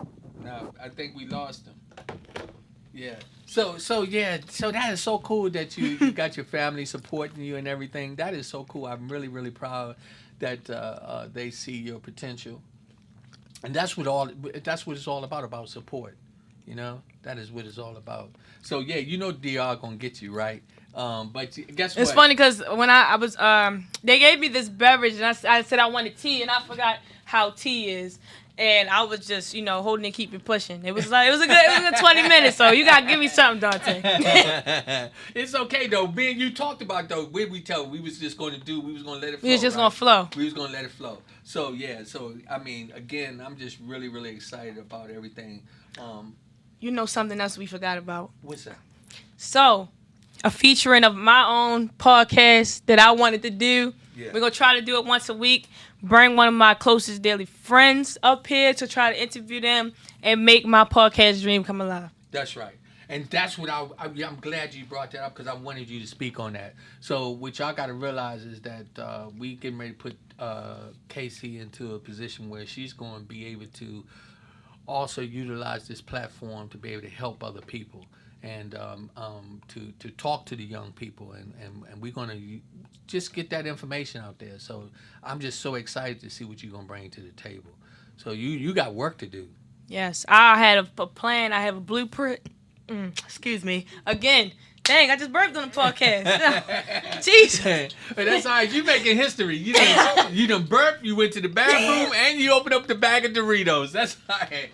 No, I think we lost him. Yeah. So that is so cool that you got your family supporting you and everything. That is so cool. I'm really, really proud that they see your potential. And that's what it's all about support. You know, that is what it's all about. So yeah, you know, DR gonna get you right. But guess what? It's funny because when I was they gave me this beverage and I said I wanted tea and I forgot how tea is. And I was just, holding and keeping pushing. It was a good 20 minutes. So you gotta give me something, Dante. It's okay though. Ben, you talked about though. We was just going to do. We was going to let it flow. We was just gonna flow. We was going to let it flow. So yeah. So I mean, again, I'm just really, really excited about everything. You know something else we forgot about? What's that? So, a featuring of my own podcast that I wanted to do. Yeah. We're gonna try to do it once a week. Bring one of my closest daily friends up here to try to interview them and make my podcast dream come alive. That's right. And that's what I'm glad you brought that up because I wanted you to speak on that. So what y'all got to realize is that we getting ready to put Casey into a position where she's going to be able to also utilize this platform to be able to help other people and to talk to the young people. And we're going to just get that information out there. So I'm just so excited to see what you're going to bring to the table. So you got work to do. Yes, I had a plan. I have a blueprint. Excuse me. Again, dang, I just burped on the podcast. Jeez. But that's all right. You making history. You done burped, you went to the bathroom, and you opened up the bag of Doritos. That's all right.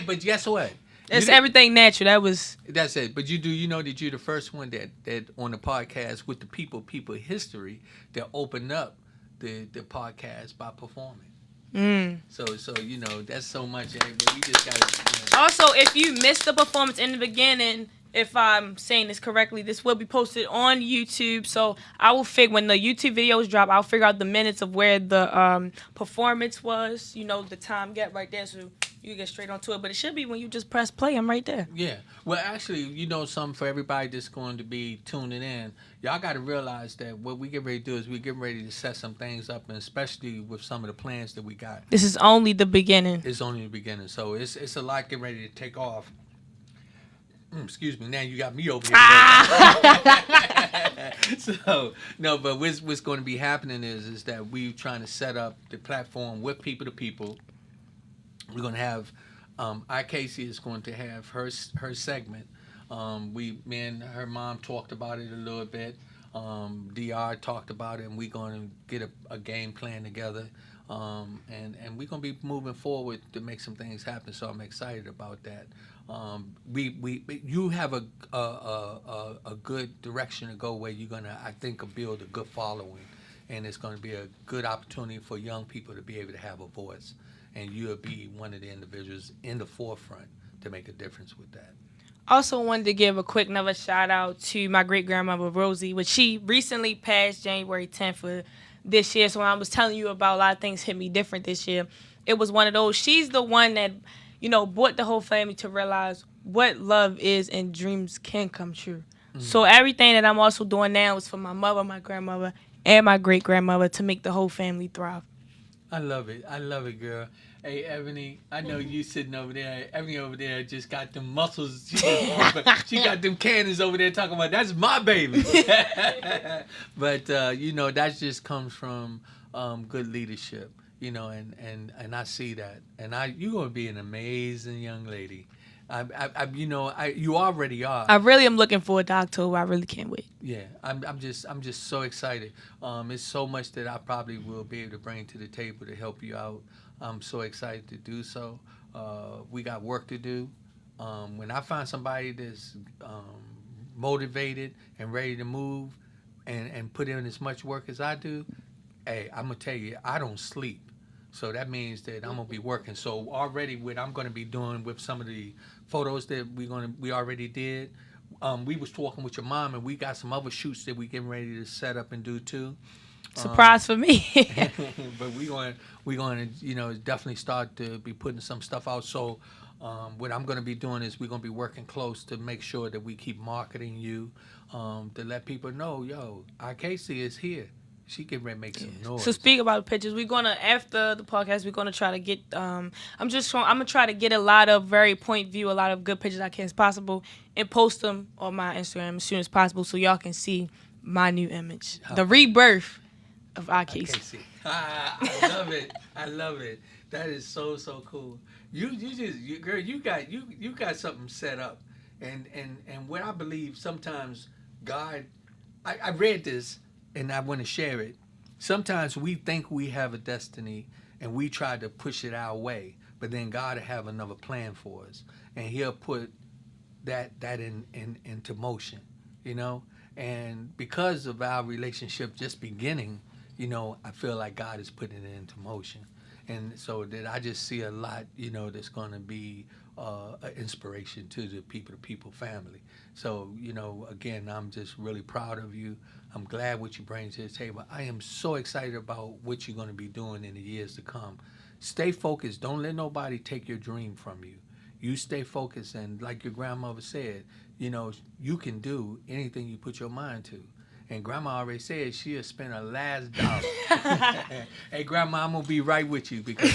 But guess what? It's everything natural. That's it. But you know that you're the first one that on the podcast with the people history that opened up the podcast by performing. So that's so much. But we just got. Also, if you missed the performance in the beginning, if I'm saying this correctly, this will be posted on YouTube. So I will figure when the YouTube videos drop, I'll figure out the minutes of where the performance was. The time gap right there, so you get straight onto it. But it should be when you just press play. I'm right there. Yeah. Well, actually, something for everybody that's going to be tuning in. Y'all got to realize that what we get ready to do is we get ready to set some things up, and especially with some of the plans that we got. This is only the beginning. It's only the beginning. So it's a lot getting ready to take off. Excuse me. Now you got me over here. So no, but what's going to be happening is that we're trying to set up the platform with people to people. We're going to have Ikaci is going to have her segment. Me and her mom talked about it a little bit. DR talked about it, and we're going to get a game plan together. And we're going to be moving forward to make some things happen. So I'm excited about that. You have a good direction to go where you're going to, I think, build a good following. And it's going to be a good opportunity for young people to be able to have a voice. And you'll be one of the individuals in the forefront to make a difference with that. Also wanted to give a quick another shout out to my great grandmother Rosie, which she recently passed January 10th of this year. So when I was telling you about a lot of things hit me different this year, it was one of those. She's the one that, brought the whole family to realize what love is and dreams can come true. Mm-hmm. So everything that I'm also doing now is for my mother, my grandmother, and my great grandmother to make the whole family thrive. I love it, girl. Hey, Ebony, I know you sitting over there. Ebony over there just got them muscles. She got them cannons over there talking about, that's my baby. But, that just comes from good leadership, and I see that. And you're going to be an amazing young lady. You already are. I really am looking forward to October. I really can't wait. Yeah, I'm just so excited. It's so much that I probably will be able to bring to the table to help you out. I'm so excited to do so. We got work to do. When I find somebody that's motivated and ready to move and put in as much work as I do, hey, I'm gonna tell you, I don't sleep. So that means that I'm gonna be working. So already what I'm gonna be doing with some of the photos that we already did, we was talking with your mom, and we got some other shoots that we getting ready to set up and do too. Surprise for me. But we going to definitely start to be putting some stuff out. So what I'm going to be doing is we're going to be working close to make sure that we keep marketing you, to let people know, Ikaci is here. She can make some noise. So speak about the pictures. We're gonna, after the podcast, we're gonna try to get. I'm gonna try to get a lot of very point view, a lot of good pictures I can as possible, and post them on my Instagram as soon as possible, so y'all can see my new image, the rebirth of Ikaci. I love it. I love it. That is so cool. Girl, you got something set up, and what I believe sometimes God, I read this and I want to share it. Sometimes we think we have a destiny and we try to push it our way, but then God will have another plan for us, and He'll put that into motion, you know. And because of our relationship just beginning, you know, I feel like God is putting it into motion. And so that I just see a lot, you know, that's going to be an inspiration to the people family. So, you know, again, I'm just really proud of you. I'm glad what you bring to the table. I am so excited about what you're going to be doing in the years to come. Stay focused. Don't let nobody take your dream from you. You stay focused, and like your grandmother said, you know, you can do anything you put your mind to. And Grandma already said she'll spend her last dollar. Hey, Grandma, I'm gonna be right with you because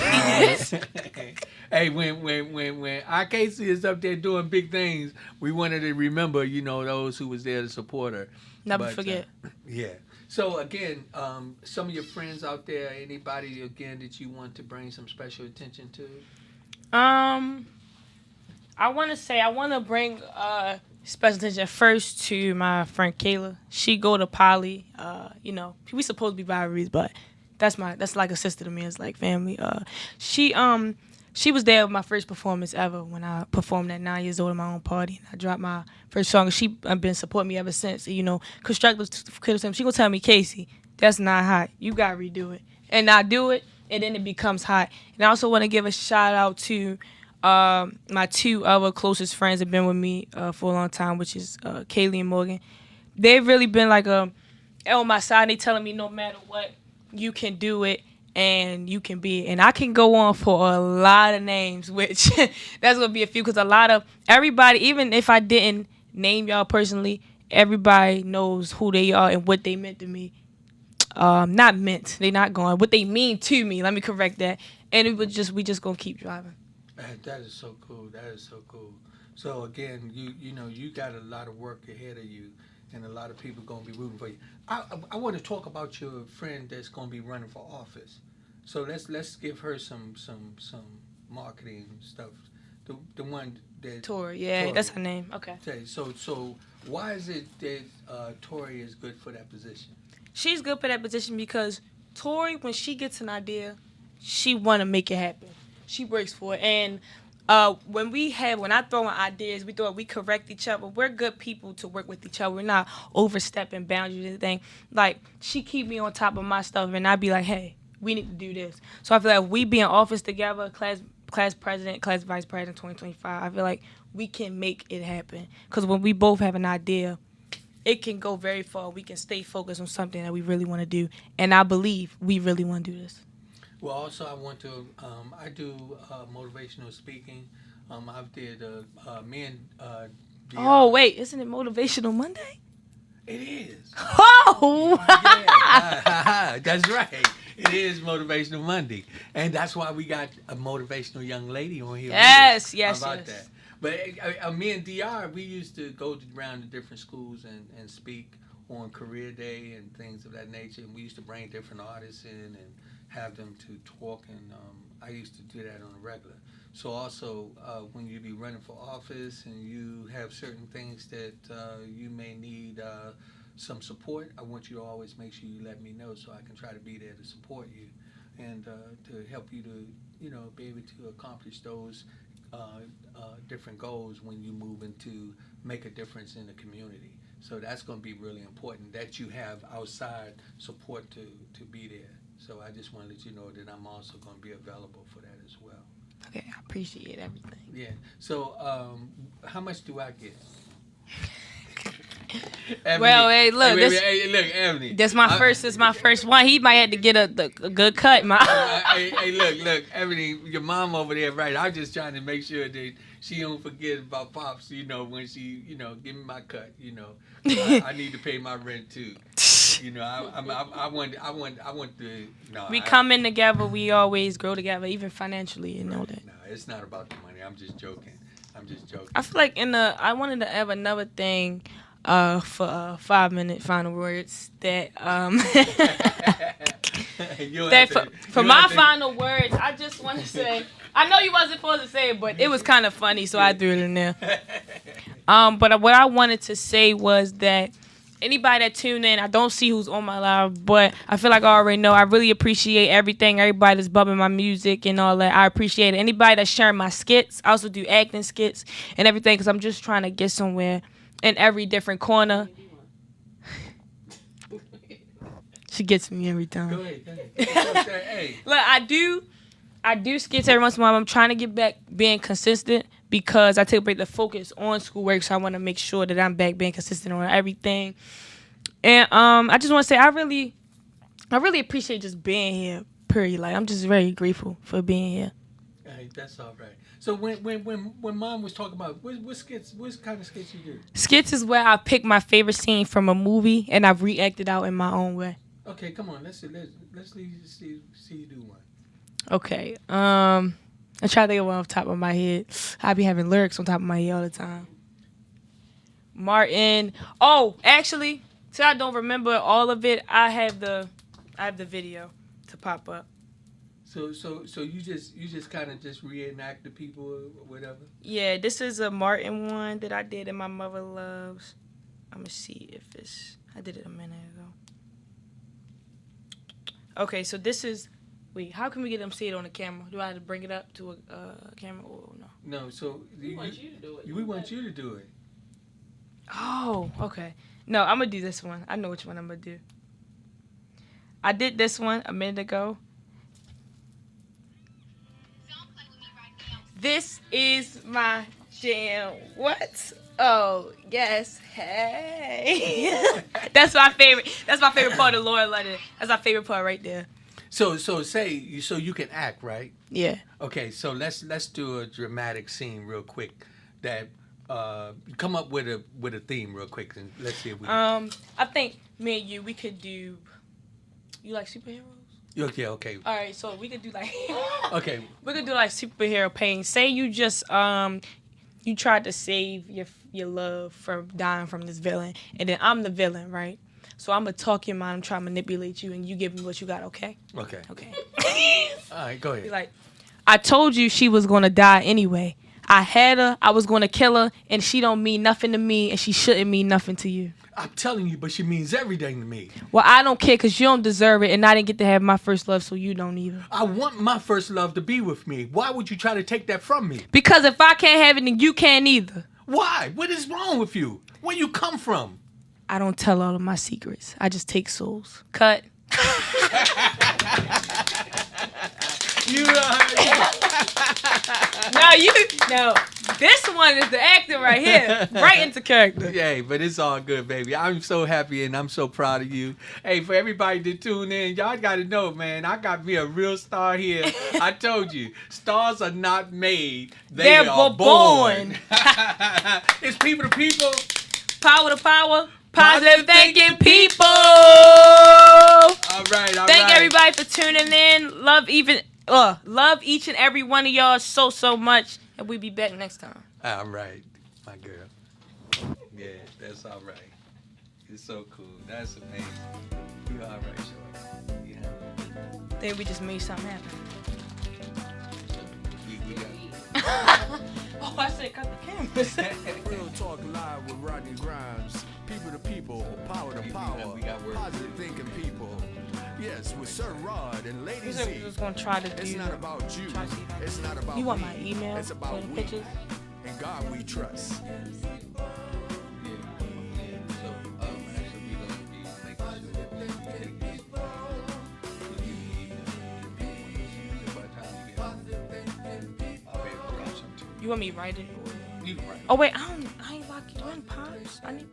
hey, when Ikaci is up there doing big things, we wanted to remember, you know, those who was there to support her. Never forget. Yeah. So again, some of your friends out there, anybody again that you want to bring some special attention to? I want to bring special attention first to my friend Kayla. She go to Poly. You know, we supposed to be rivalries, but that's like a sister to me. It's like family. She was there with my first performance ever when I performed at 9 years old at my own party. And I dropped my first song. She been supporting me ever since. You know, constructive criticism. She gonna tell me, Casey, that's not hot. You gotta redo it. And I do it, and then it becomes hot. And I also want to give a shout out to my two other closest friends have been with me for a long time, which is Kaylee and Morgan. They've really been like on my side. They telling me no matter what, you can do it and you can be it. And I can go on for a lot of names, which that's going to be a few, because a lot of everybody, even if I didn't name y'all personally, everybody knows who they are and what they meant to me. Not meant. They not going. What they mean to me. Let me correct that. And we just going to keep driving. That is so cool. That is so cool. So again, you know, you got a lot of work ahead of you, and a lot of people gonna be rooting for you. I want to talk about your friend that's gonna be running for office. So let's give her some marketing stuff. The one that Tori, yeah, Tori. That's her name. Okay. So why is it that Tori is good for that position? She's good for that position because Tori, when she gets an idea, she wanna make it happen. She works for it. And when I throw in ideas, we correct each other. We're good people to work with each other. We're not overstepping boundaries or anything. Like, she keep me on top of my stuff, and I be like, hey, we need to do this. So I feel like if we be in office together, class president, class vice president 2025, I feel like we can make it happen. Because when we both have an idea, it can go very far. We can stay focused on something that we really want to do. And I believe we really want to do this. Well, also I want to. I do motivational speaking. I did me and. Oh wait, isn't it Motivational Monday? It is. Oh. Yeah, that's right. It is Motivational Monday, and that's why we got a motivational young lady on here. Yes. How about that? But me and Dr. we used to go around to different schools and speak on career day and things of that nature. And we used to bring different artists in and have them to talk, and I used to do that on a regular. So also, when you be running for office and you have certain things that you may need some support, I want you to always make sure you let me know so I can try to be there to support you and to help you to, you know, be able to accomplish those different goals when you move into make a difference in the community. So that's going to be really important that you have outside support to be there. So I just want to let you know that I'm also going to be available for that as well. Okay, I appreciate everything. Yeah. So how much do I get? Ebony, well, hey, look, look, Ebony. This is my first one. He might have to get a good cut, hey, look, Ebony, your mom over there, right? I'm just trying to make sure that she don't forget about Pops, you know, when she, you know, give me my cut, you know. I need to pay my rent too. You know, I want to. No, we come in together. We always grow together, even financially. You know that. No, it's not about the money. I'm just joking. I feel like I wanted to have another thing for 5-minute final words that For my final words, I just want to say, I know you wasn't supposed to say it, but it was kind of funny, so I threw it in there. But what I wanted to say was that anybody that tuned in, I don't see who's on my live, but I feel like I already know. I really appreciate everything. Everybody that's bumping my music and all that. I appreciate it. Anybody that's sharing my skits. I also do acting skits and everything because I'm just trying to get somewhere in every different corner. She gets me every time. Go ahead. Hey. Look, I do skits every once in a while. I'm trying to get back being consistent because I take a break to focus on schoolwork, so I want to make sure that I'm back being consistent on everything. And I just want to say I really appreciate just being here. Period. Like I'm just very grateful for being here. Hey, that's all right. So when Mom was talking about what skits, what kind of skits you do? Skits is where I pick my favorite scene from a movie and I've reacted out in my own way. Okay, come on. Let's see you do one. Okay. I try to think of one off the top of my head. I be having lyrics on top of my head all the time. Martin. Oh, actually, so I don't remember all of it. I have the video to pop up. So you just kind of just reenact the people or whatever. Yeah, this is a Martin one that I did in My Mother Loves. I'm gonna see if I did it a minute ago. Okay, so this is. Wait, how can we get them see it on the camera? Do I have to bring it up to a camera or no? No, so we want you to do it. We want you to do it. Oh, okay. No, I'm gonna do this one. I know which one I'm gonna do. I did this one a minute ago. This is my jam. What? Oh, yes. Hey. That's my favorite. That's my favorite part of Laura London. That's my favorite part right there. So you can act, right? Yeah. Okay, so let's do a dramatic scene real quick. That come up with a theme real quick and let's see if we can. I think me and you we could do. You like superheroes? Okay, okay. All right, so we could do like. Okay. We could do like superhero pain. Say you just you tried to save your love from dying from this villain, and then I'm the villain, right? So I'm gonna talk your mind. I'm trying to manipulate you, and you give me what you got. Okay? Okay. Okay. All right, go ahead. Be like, I told you she was gonna die anyway. I had her. I was gonna kill her, and she don't mean nothing to me, and she shouldn't mean nothing to you. I'm telling you, but she means everything to me. Well, I don't care because you don't deserve it, and I didn't get to have my first love, so you don't either. I want my first love to be with me. Why would you try to take that from me? Because if I can't have it, then you can't either. Why? What is wrong with you? Where you come from? I don't tell all of my secrets. I just take souls. Cut. No. This one is the actor right here. Right into character. Yeah, but it's all good, baby. I'm so happy and I'm so proud of you. Hey, for everybody to tune in, y'all got to know, man, I got me a real star here. I told you, stars are not made. They are born. It's people to people. Power to power. Positive thinking people. All right. Thank everybody for tuning in. Love each and every one of y'all so much. And we'll be back next time. All right, my girl. Yeah, that's all right. It's so cool. That's amazing. You all right, shorty? Yeah. I think we just made something happen. We got Oh, I said cut the cameras. Real talk live with Rodney Grimes. People to people, power to power. we got work. Positive thinking people. Yes, with Sir Rod and Lady We Z. said we was gonna try to do. It's not about you. Try to see if I It's not about You want me. my email? It's about and we. pictures? In God we trust. So, actually, we gonna be making sure that we take this. By the time you get home, I'll be able to drop some too. You want me to write it? You can write it. Oh wait, I ain't lock you in, Pops. I need.